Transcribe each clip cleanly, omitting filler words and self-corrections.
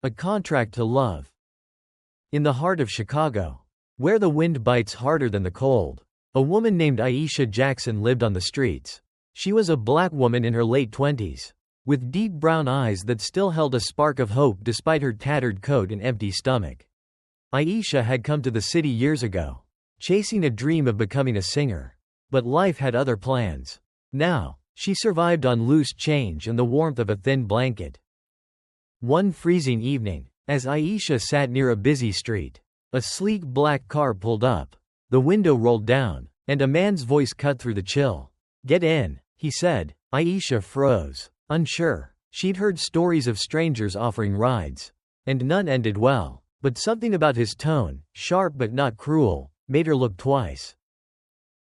A contract to love. In the heart of Chicago, where the wind bites harder than the cold, a woman named Aisha Jackson lived on the streets. She was a black woman in her late 20s, with deep brown eyes that still held a spark of hope despite her tattered coat and empty stomach. Aisha had come to the city years ago, chasing a dream of becoming a singer. But life had other plans. Now, she survived on loose change and the warmth of a thin blanket. One freezing evening, as Aisha sat near a busy street, a sleek black car pulled up. The window rolled down, and a man's voice cut through the chill. "Get in," he said. Aisha froze, unsure. She'd heard stories of strangers offering rides, and none ended well. But something about his tone, sharp but not cruel, made her look twice.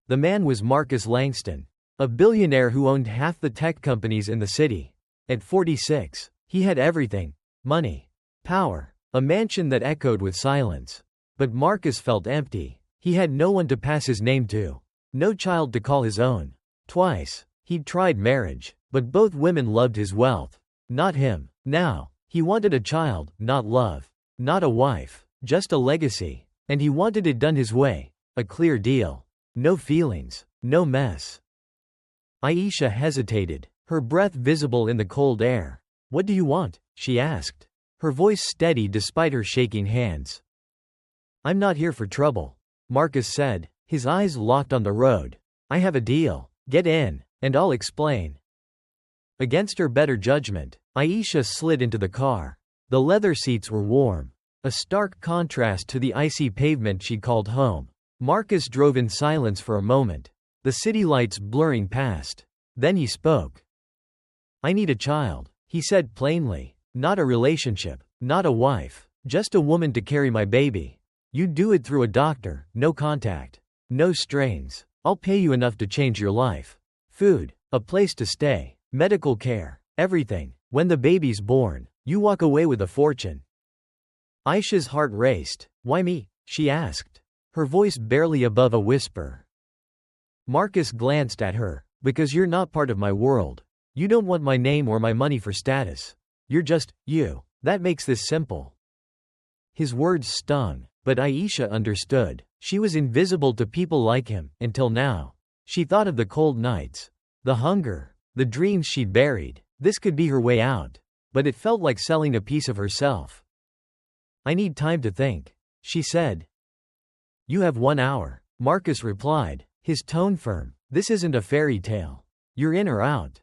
The man was Marcus Langston, a billionaire who owned half the tech companies in the city. At 46, he had everything: money, power, a mansion that echoed with silence. But Marcus felt empty. He had no one to pass his name to, no child to call his own. Twice, he'd tried marriage, but both women loved his wealth, not him. Now, he wanted a child, not love, not a wife, just a legacy. And he wanted it done his way, a clear deal. No feelings, no mess. Aisha hesitated, her breath visible in the cold air. "What do you want?" she asked, her voice steady despite her shaking hands. "I'm not here for trouble," Marcus said, his eyes locked on the road. "I have a deal. Get in, and I'll explain." Against her better judgment, Aisha slid into the car. The leather seats were warm, a stark contrast to the icy pavement she'd called home. Marcus drove in silence for a moment, the city lights blurring past. Then he spoke. "I need a child," he said plainly. "Not a relationship, not a wife, just a woman to carry my baby. You do it through a doctor, no contact, no strains. I'll pay you enough to change your life. Food, a place to stay, medical care, everything. When the baby's born, you walk away with a fortune." Aisha's heart raced. "Why me?" she asked, her voice barely above a whisper. Marcus glanced at her. "Because you're not part of my world. You don't want my name or my money for status. You're just you. That makes this simple." His words stung, but Aisha understood. She was invisible to people like him, until now. She thought of the cold nights, the hunger, the dreams she'd buried. This could be her way out. But it felt like selling a piece of herself. "I need time to think," she said. "You have 1 hour," Marcus replied, his tone firm. "This isn't a fairy tale. You're in or out."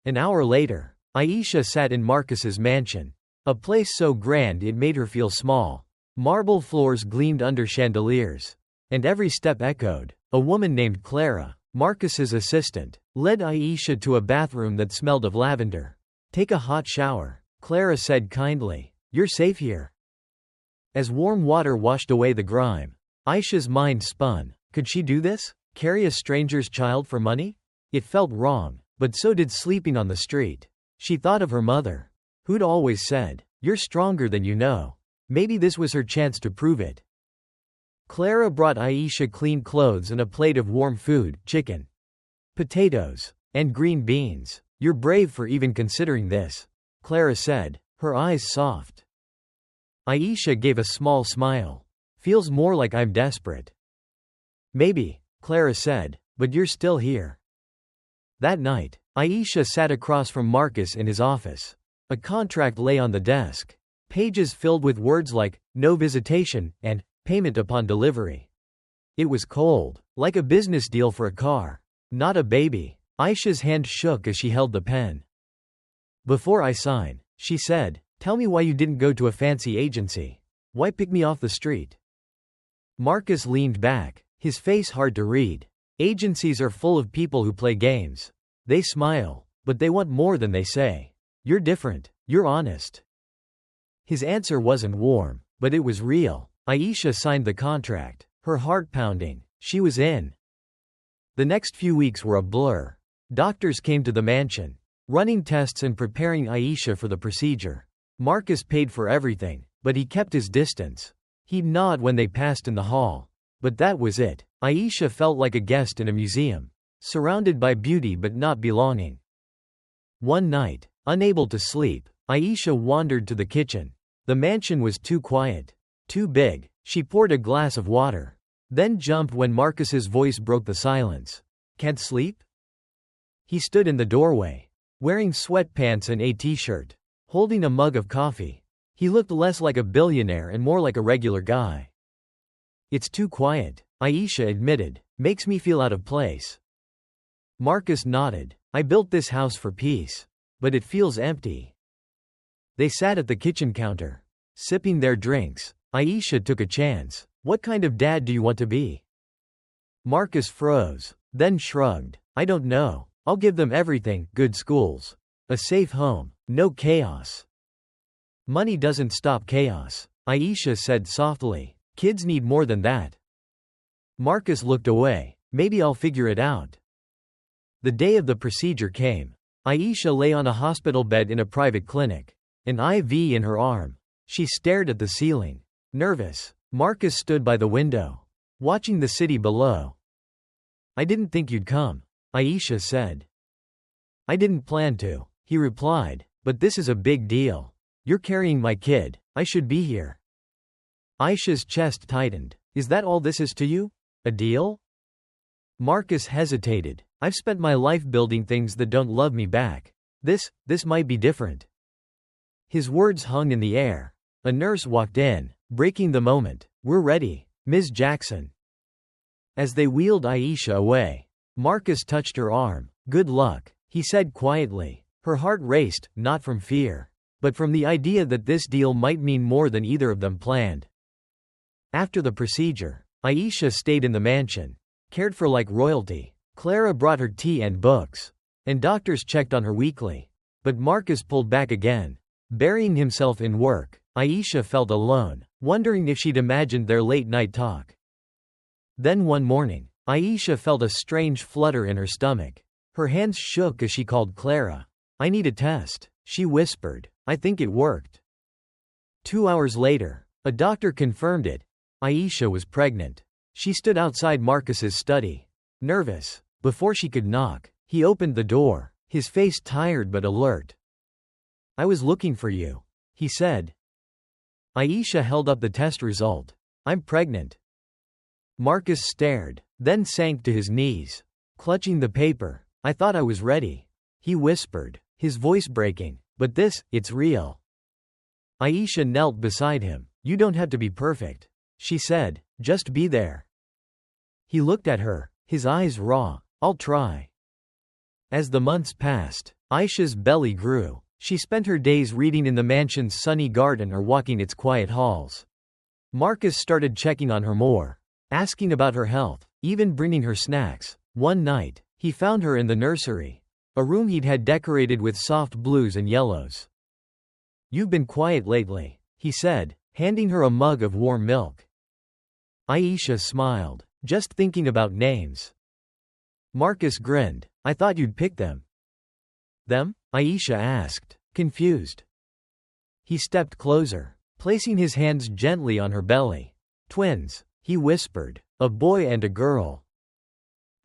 An hour later, Aisha sat in Marcus's mansion, a place so grand it made her feel small. Marble floors gleamed under chandeliers, and every step echoed. A woman named Clara, Marcus's assistant, led Aisha to a bathroom that smelled of lavender. "Take a hot shower," Clara said kindly. "You're safe here." As warm water washed away the grime, Aisha's mind spun. Could she do this? Carry a stranger's child for money? It felt wrong, but so did sleeping on the street. She thought of her mother, who'd always said, "You're stronger than you know." Maybe this was her chance to prove it. Clara brought Aisha clean clothes and a plate of warm food: chicken, potatoes, and green beans. "You're brave for even considering this," Clara said, her eyes soft. Aisha gave a small smile. "Feels more like I'm desperate." "Maybe," Clara said, "but you're still here." That night, Aisha sat across from Marcus in his office. A contract lay on the desk, pages filled with words like, "no visitation," and "payment upon delivery." It was cold, like a business deal for a car, not a baby. Aisha's hand shook as she held the pen. "Before I sign," she said, "tell me why you didn't go to a fancy agency. Why pick me off the street?" Marcus leaned back, his face hard to read. "Agencies are full of people who play games. They smile, but they want more than they say. You're different. You're honest." His answer wasn't warm, but it was real. Aisha signed the contract, her heart pounding. She was in. The next few weeks were a blur. Doctors came to the mansion, running tests and preparing Aisha for the procedure. Marcus paid for everything, but he kept his distance. He'd nod when they passed in the hall. But that was it. Aisha felt like a guest in a museum, surrounded by beauty but not belonging. One night, unable to sleep, Aisha wandered to the kitchen. The mansion was too quiet. Too big. She poured a glass of water. Then jumped when Marcus's voice broke the silence. Can't sleep? He stood in the doorway, wearing sweatpants and a t-shirt, holding a mug of coffee. He looked less like a billionaire and more like a regular guy. It's too quiet, Aisha admitted. Makes me feel out of place. Marcus nodded. I built this house for peace. But it feels empty. They sat at the kitchen counter, sipping their drinks. Aisha took a chance. What kind of dad do you want to be? Marcus froze, then shrugged. I don't know. I'll give them everything: good schools, a safe home, no chaos. Money doesn't stop chaos, Aisha said softly. Kids need more than that. Marcus looked away. Maybe I'll figure it out. The day of the procedure came. Aisha lay on a hospital bed in a private clinic, an IV in her arm. She stared at the ceiling, nervous. Marcus stood by the window, watching the city below. I didn't think you'd come, Aisha said. I didn't plan to, he replied, but this is a big deal. You're carrying my kid. I should be here. Aisha's chest tightened. Is that all this is to you? A deal? Marcus hesitated. I've spent my life building things that don't love me back. This might be different. His words hung in the air. A nurse walked in, breaking the moment. We're ready, Ms. Jackson. As they wheeled Aisha away, Marcus touched her arm. Good luck, he said quietly. Her heart raced, not from fear, but from the idea that this deal might mean more than either of them planned. After the procedure, Aisha stayed in the mansion, cared for like royalty. Clara brought her tea and books, and doctors checked on her weekly. But Marcus pulled back again, burying himself in work. Aisha felt alone, wondering if she'd imagined their late-night talk. Then one morning, Aisha felt a strange flutter in her stomach. Her hands shook as she called Clara. I need a test, she whispered. I think it worked. 2 hours later, a doctor confirmed it. Aisha was pregnant. She stood outside Marcus's study, nervous. Before she could knock, he opened the door, his face tired but alert. I was looking for you, he said. Aisha held up the test result. I'm pregnant. Marcus stared, then sank to his knees, clutching the paper. I thought I was ready, he whispered, his voice breaking. But it's real. Aisha knelt beside him. You don't have to be perfect, she said, just be there. He looked at her, his eyes raw. I'll try. As the months passed, Aisha's belly grew. She spent her days reading in the mansion's sunny garden or walking its quiet halls. Marcus started checking on her more, asking about her health, even bringing her snacks. One night, he found her in the nursery, a room he'd had decorated with soft blues and yellows. You've been quiet lately, he said, handing her a mug of warm milk. Aisha smiled, just thinking about names. Marcus grinned. I thought you'd pick them. Them? Aisha asked, confused. He stepped closer, placing his hands gently on her belly. Twins, he whispered, a boy and a girl.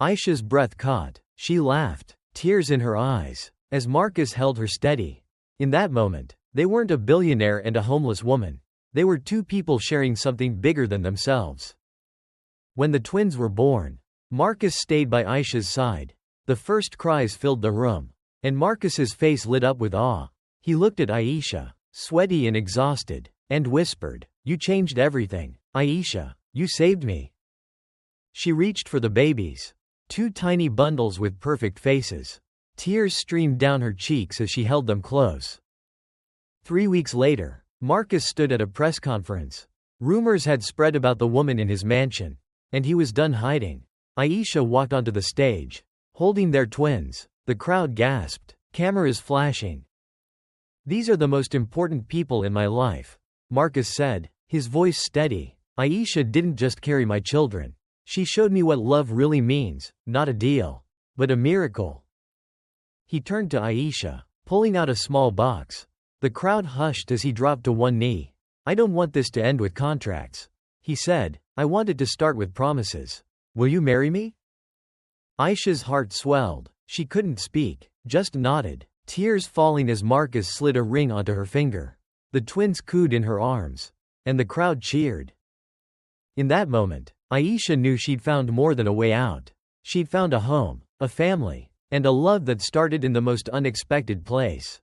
Aisha's breath caught. She laughed, tears in her eyes, as Marcus held her steady. In that moment, they weren't a billionaire and a homeless woman. They were two people sharing something bigger than themselves. When the twins were born, Marcus stayed by Aisha's side. The first cries filled the room, and Marcus's face lit up with awe. He looked at Aisha, sweaty and exhausted, and whispered, You changed everything. Aisha, you saved me. She reached for the babies. 2 tiny bundles with perfect faces. Tears streamed down her cheeks as she held them close. 3 weeks later, Marcus stood at a press conference. Rumors had spread about the woman in his mansion, and he was done hiding. Aisha walked onto the stage, holding their twins. The crowd gasped, cameras flashing. These are the most important people in my life, Marcus said, his voice steady. Aisha didn't just carry my children. She showed me what love really means, not a deal, but a miracle. He turned to Aisha, pulling out a small box. The crowd hushed as he dropped to one knee. I don't want this to end with contracts, he said. I want it to start with promises. Will you marry me? Aisha's heart swelled. She couldn't speak, just nodded. tears falling as Marcus slid a ring onto her finger. The twins cooed in her arms. And the crowd cheered. In that moment, Aisha knew she'd found more than a way out. She'd found a home, a family, and a love that started in the most unexpected place.